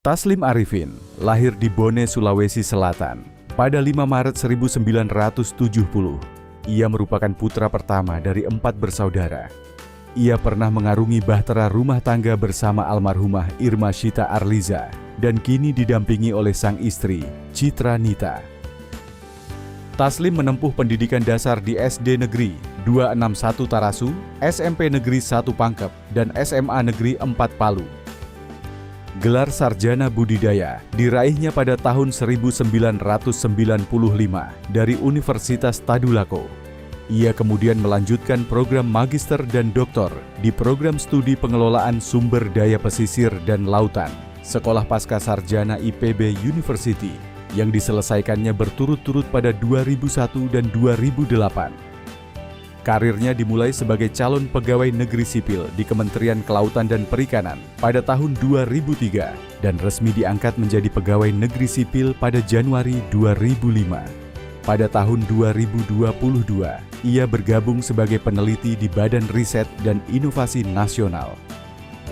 Taslim Arifin lahir di Bone, Sulawesi Selatan pada 5 Maret 1970. Ia merupakan putra pertama dari 4 bersaudara. Ia pernah mengarungi bahtera rumah tangga bersama almarhumah Irma Shita Arliza dan kini didampingi oleh sang istri, Citra Nita. Taslim menempuh pendidikan dasar di SD Negeri 261 Tarasu, SMP Negeri 1 Pangkep, dan SMA Negeri 4 Palu. Gelar sarjana budidaya diraihnya pada tahun 1995 dari Universitas Tadulako. Ia kemudian melanjutkan program magister dan doktor di program studi pengelolaan sumber daya pesisir dan lautan, Sekolah Pasca Sarjana IPB University, yang diselesaikannya berturut-turut pada 2001 dan 2008. Karirnya dimulai sebagai calon pegawai negeri sipil di Kementerian Kelautan dan Perikanan pada tahun 2003 dan resmi diangkat menjadi pegawai negeri sipil pada Januari 2005. Pada tahun 2022, ia bergabung sebagai peneliti di Badan Riset dan Inovasi Nasional.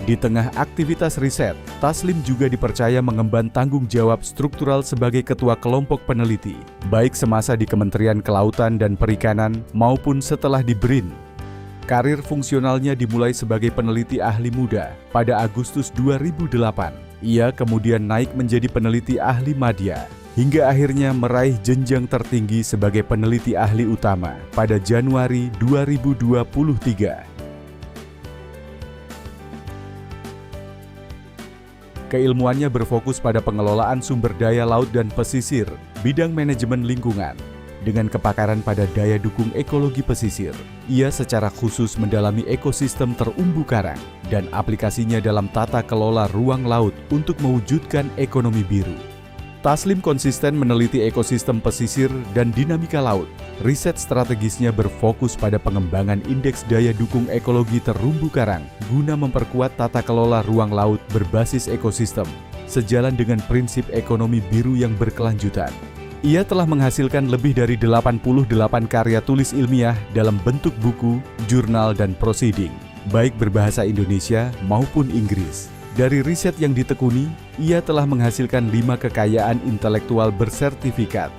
Di tengah aktivitas riset, Taslim juga dipercaya mengemban tanggung jawab struktural sebagai ketua kelompok peneliti, baik semasa di Kementerian Kelautan dan Perikanan maupun setelah di BRIN. Karir fungsionalnya dimulai sebagai peneliti ahli muda pada Agustus 2008. Ia kemudian naik menjadi peneliti ahli madya, hingga akhirnya meraih jenjang tertinggi sebagai peneliti ahli utama pada Januari 2023. Keilmuannya berfokus pada pengelolaan sumber daya laut dan pesisir, bidang manajemen lingkungan. Dengan kepakaran pada daya dukung ekologi pesisir, ia secara khusus mendalami ekosistem terumbu karang dan aplikasinya dalam tata kelola ruang laut untuk mewujudkan ekonomi biru. Taslim konsisten meneliti ekosistem pesisir dan dinamika laut. Riset strategisnya berfokus pada pengembangan indeks daya dukung ekologi terumbu karang guna memperkuat tata kelola ruang laut berbasis ekosistem, sejalan dengan prinsip ekonomi biru yang berkelanjutan. Ia telah menghasilkan lebih dari 88 karya tulis ilmiah dalam bentuk buku, jurnal, dan proceeding, baik berbahasa Indonesia maupun Inggris. Dari riset yang ditekuni, ia telah menghasilkan 5 kekayaan intelektual bersertifikat.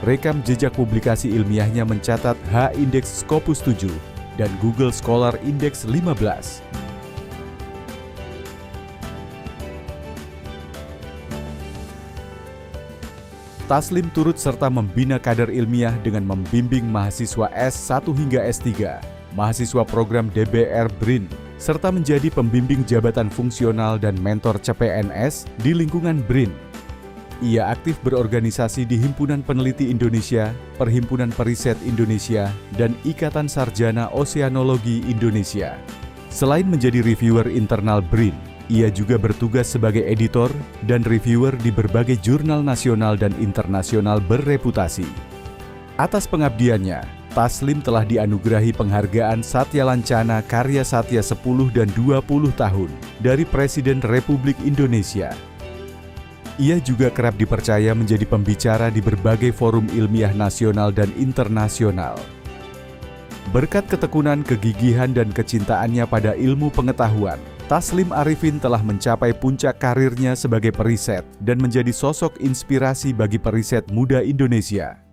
Rekam jejak publikasi ilmiahnya mencatat H-Index Scopus 7 dan Google Scholar Index 15. Taslim turut serta membina kader ilmiah dengan membimbing mahasiswa S1 hingga S3, mahasiswa program DBR BRIN, serta menjadi pembimbing jabatan fungsional dan mentor CPNS di lingkungan BRIN. Ia aktif berorganisasi di Himpunan Peneliti Indonesia, Perhimpunan Periset Indonesia, dan Ikatan Sarjana Oseanologi Indonesia. Selain menjadi reviewer internal BRIN, ia juga bertugas sebagai editor dan reviewer di berbagai jurnal nasional dan internasional berreputasi. Atas pengabdiannya, Taslim telah dianugerahi penghargaan Satya Lancana Karya Satya 10 dan 20 tahun dari Presiden Republik Indonesia. Ia juga kerap dipercaya menjadi pembicara di berbagai forum ilmiah nasional dan internasional. Berkat ketekunan, kegigihan, dan kecintaannya pada ilmu pengetahuan, Taslim Arifin telah mencapai puncak karirnya sebagai periset dan menjadi sosok inspirasi bagi periset muda Indonesia.